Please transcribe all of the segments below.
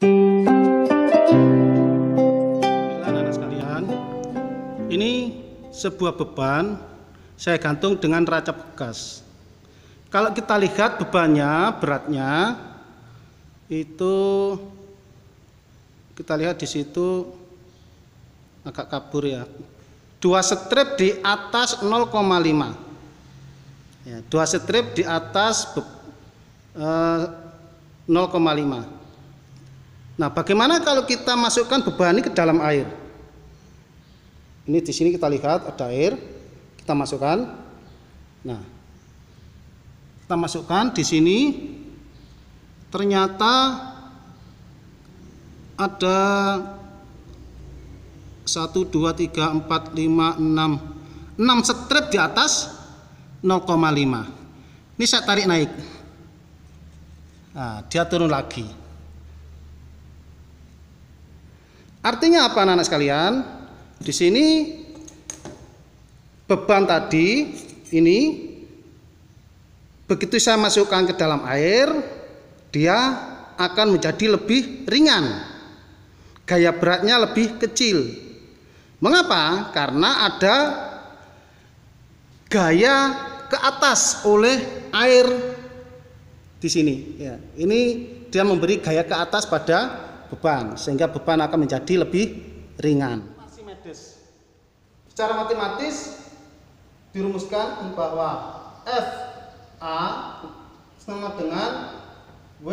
Anak-anak sekalian, ini sebuah beban saya gantung dengan raca gas. Kalau kita lihat bebannya, beratnya itu kita lihat di situ agak kabur ya. 2 strip di atas 0,5. Ya, 2 strip di atas 0,5. Nah, bagaimana kalau kita masukkan beban ini ke dalam air? Ini di sini kita lihat ada air, kita masukkan. Nah, kita masukkan di sini. Ternyata ada 1, 2, 3, 4, 5, 6 strip di atas 0,5. Ini saya tarik naik. Nah, dia turun lagi. Artinya apa anak-anak sekalian? Di sini beban tadi ini begitu saya masukkan ke dalam air, dia akan menjadi lebih ringan. Gaya beratnya lebih kecil. Mengapa? Karena ada gaya ke atas oleh air di sini. Ya, ini dia memberi gaya ke atas pada beban, sehingga beban akan menjadi lebih ringan. Archimedes. Secara matematis dirumuskan bahwa FA sama dengan W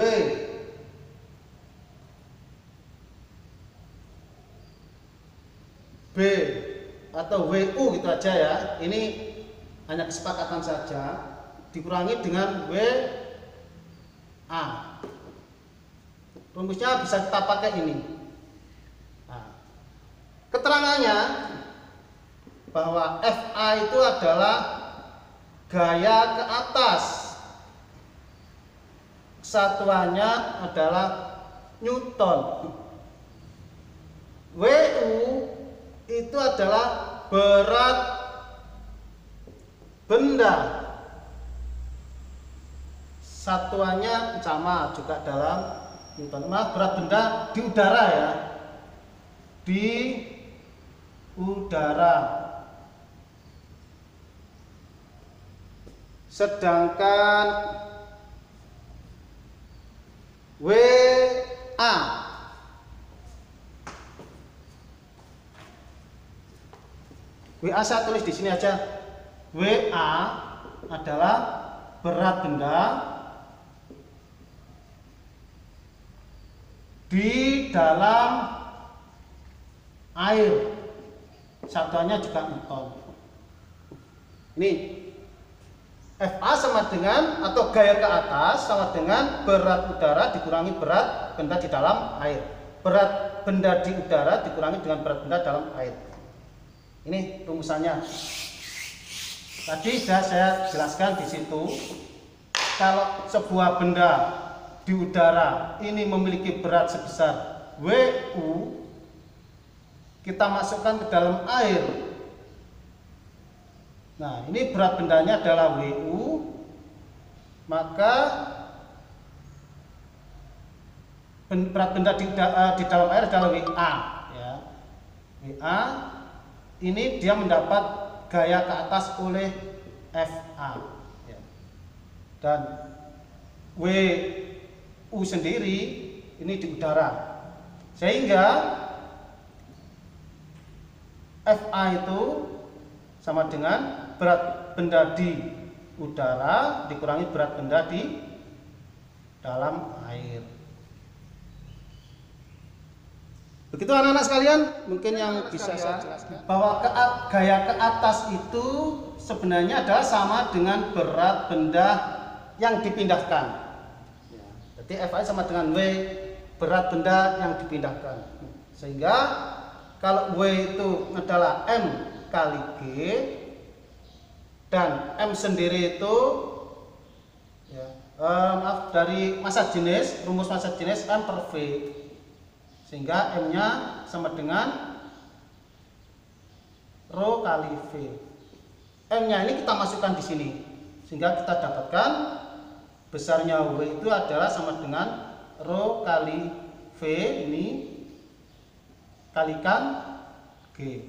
B atau WU gitu aja ya. Ini hanya kesepakatan saja, dikurangi dengan WA. Rumusnya bisa kita pakai ini. Nah, keterangannya bahwa FA itu adalah gaya ke atas. Satuannya adalah Newton. WU itu adalah berat benda. Satuannya sama juga dalam Newton. Nah, berat benda di udara ya. Di udara. Sedangkan WA saya tulis di sini aja. WA adalah berat benda di dalam air. Satuannya juga Newton. Ini FA sama dengan atau gaya ke atas sama dengan berat udara dikurangi berat benda di dalam air. Berat benda di udara dikurangi dengan berat benda dalam air. Ini rumusannya. Tadi sudah saya jelaskan di situ. Kalau sebuah benda di udara ini memiliki berat sebesar WU, kita masukkan ke dalam air. Nah, ini berat bendanya adalah WU, maka berat benda di dalam air adalah WA. Ya. WA ini dia mendapat gaya ke atas oleh FA. Ya. Dan WU sendiri ini di udara, sehingga FA itu sama dengan berat benda di udara dikurangi berat benda di dalam air. Begitu anak-anak sekalian, mungkin yang bisa saya jelaskan bahwa gaya ke atas itu sebenarnya adalah sama dengan berat benda yang dipindahkan. Jadi FA sama dengan W, berat benda yang dipindahkan. Sehingga kalau W itu adalah M kali G, dan M sendiri itu ya, dari massa jenis, rumus massa jenis M per V, sehingga M nya sama dengan rho kali V. M nya ini kita masukkan di sini, sehingga kita dapatkan besarnya W itu adalah sama dengan rho kali V. V ini kalikan G.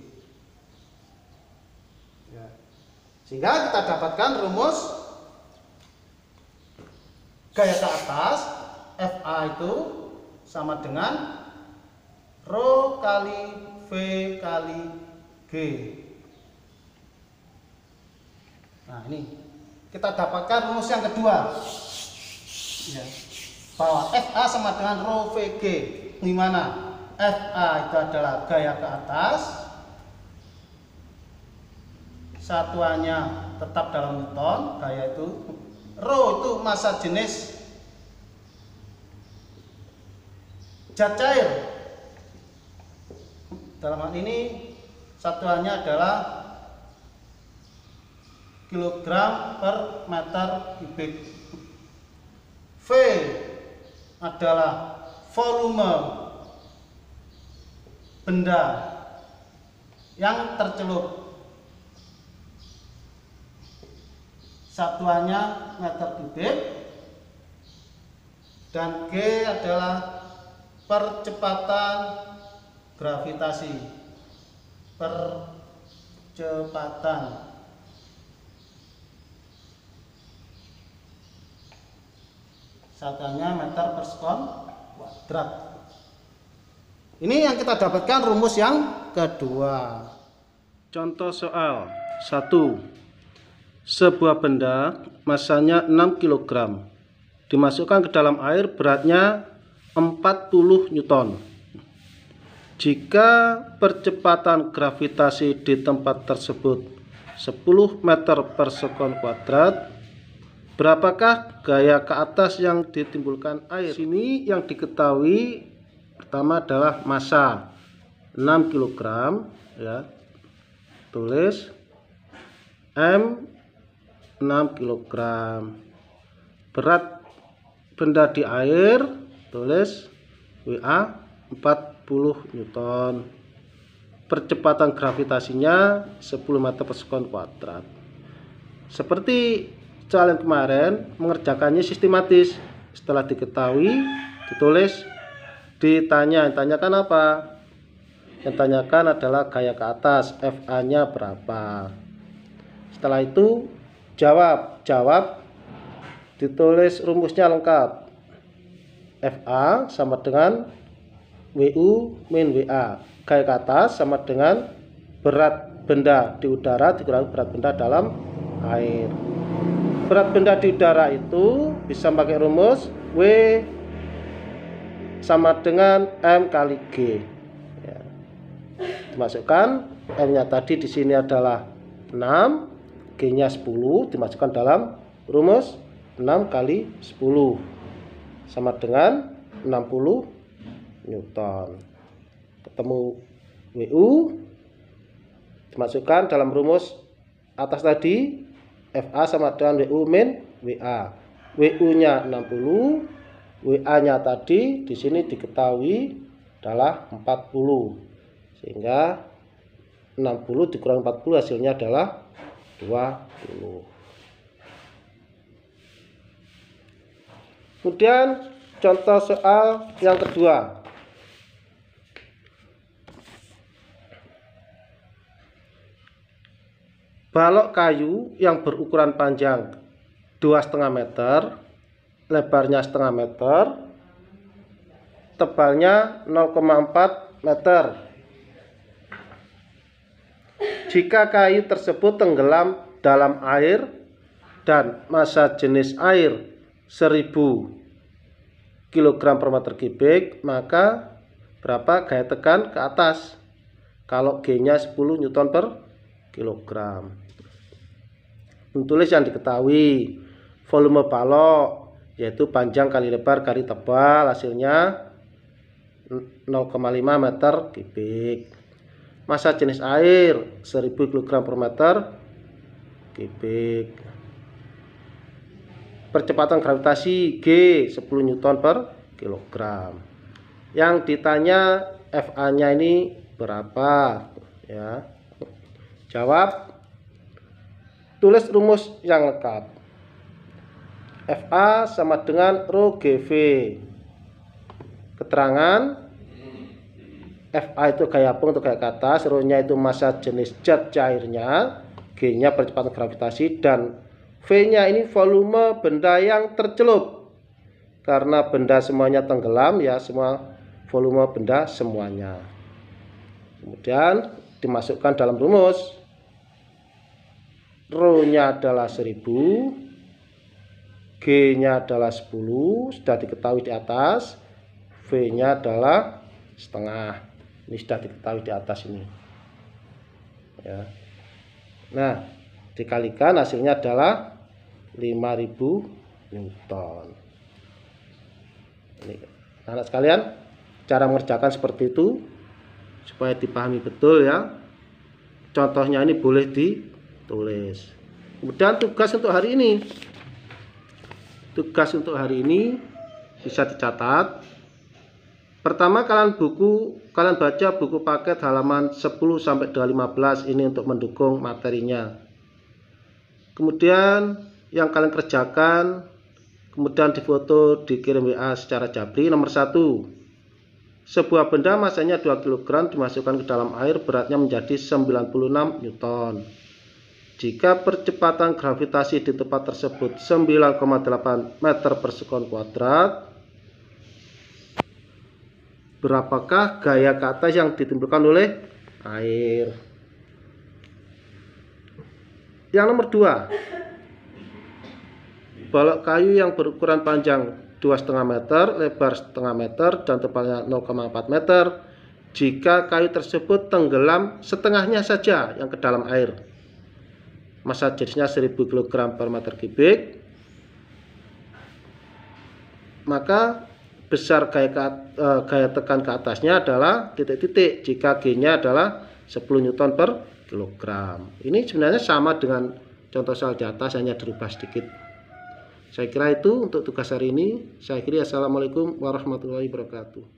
Ya. Sehingga kita dapatkan rumus gaya ke atas FA itu sama dengan rho kali V kali G. Nah, ini kita dapatkan rumus yang kedua. Ya. Bahwa FA sama dengan rho VG. Gimana? FA itu adalah gaya ke atas, satuannya tetap dalam Newton, gaya itu. Rho itu massa jenis zat cair. Dalam hal ini satuannya adalah kilogram per meter kubik. V adalah volume benda yang tercelup, satuannya meter kubik, dan G adalah percepatan gravitasi. Percepatan satuannya meter per sekon kuadrat. Ini yang kita dapatkan rumus yang kedua. Contoh soal 1. Sebuah benda masanya 6 kg dimasukkan ke dalam air, beratnya 40 Newton. Jika percepatan gravitasi di tempat tersebut 10 meter per sekon kuadrat, berapakah gaya ke atas yang ditimbulkan air? Sini yang diketahui pertama adalah massa 6 kg, ya. Tulis M 6 kg. Berat benda di air, tulis WA 40 Newton. Percepatan gravitasinya 10 meter per sekon kuadrat. Seperti soal yang kemarin, mengerjakannya sistematis. Setelah diketahui, ditulis, ditanyakan apa? Yang tanyakan adalah gaya ke atas, FA nya berapa. Setelah itu jawab, ditulis rumusnya lengkap. FA sama dengan WU min WA. Gaya ke atas sama dengan berat benda di udara dikurangi berat benda dalam air. Berat benda di udara itu bisa pakai rumus W sama dengan M kali G. Ya. Dimasukkan, M-nya tadi di sini adalah 6, G-nya 10, dimasukkan dalam rumus 6 kali 10 sama dengan 60 Newton. Ketemu WU, dimasukkan dalam rumus atas tadi, FA sama dengan WU min WA. WU-nya 60, WA-nya tadi di sini diketahui adalah 40. Sehingga 60 dikurang 40 hasilnya adalah 20. Kemudian contoh soal yang kedua. Balok kayu yang berukuran panjang 2,5 meter, lebarnya setengah meter, tebalnya 0,4 meter. Jika kayu tersebut tenggelam dalam air dan massa jenis air 1000 kg per meter kubik, maka berapa gaya tekan ke atas? Kalau G-nya 10 Newton per kilogram. Tulis yang diketahui. Volume balok yaitu panjang kali lebar kali tebal, hasilnya 0,5 meter kubik. Massa jenis air 1000 kg per meter kubik. Percepatan gravitasi G 10 Newton per kilogram. Yang ditanya FA-nya ini berapa? Ya. Jawab, tulis rumus yang lengkap. FA sama dengan rho GV. keterangan FA itu gaya apung atau gaya ke atas, ρ-nya itu massa jenis zat cairnya, G-nya percepatan gravitasi, dan V-nya ini volume benda yang tercelup. Karena benda semuanya tenggelam ya, semua volume benda semuanya. Kemudian dimasukkan dalam rumus. ρ-nya adalah 1000, G-nya adalah 10, sudah diketahui di atas. V-nya adalah setengah. Ini sudah diketahui di atas ini. Ya. Nah, dikalikan hasilnya adalah 5000 Newton. Ini, anak sekalian, cara mengerjakan seperti itu supaya dipahami betul ya. Contohnya ini boleh ditulis. Kemudian tugas untuk hari ini. Tugas untuk hari ini bisa dicatat. Pertama, kalian baca buku paket halaman 10 sampai 15 ini untuk mendukung materinya. Kemudian yang kalian kerjakan, kemudian difoto, dikirim WA secara jabri. Nomor 1, sebuah benda masanya 2 kg dimasukkan ke dalam air, beratnya menjadi 96 Newton. Jika percepatan gravitasi di tempat tersebut 9,8 meter per sekon kuadrat, berapakah gaya ke atas yang ditimbulkan oleh air? Yang nomor 2, balok kayu yang berukuran panjang 2,5 meter, lebar setengah meter, dan tebalnya 0,4 meter. Jika kayu tersebut tenggelam setengahnya saja yang ke dalam air, massa jenisnya 1000 kg per meter kubik, maka besar gaya tekan ke atasnya adalah titik-titik jika G-nya adalah 10 Newton per kilogram. Ini sebenarnya sama dengan contoh soal di atas, hanya dirubah sedikit. Saya kira itu untuk tugas hari ini. Saya kira assalamualaikum warahmatullahi wabarakatuh.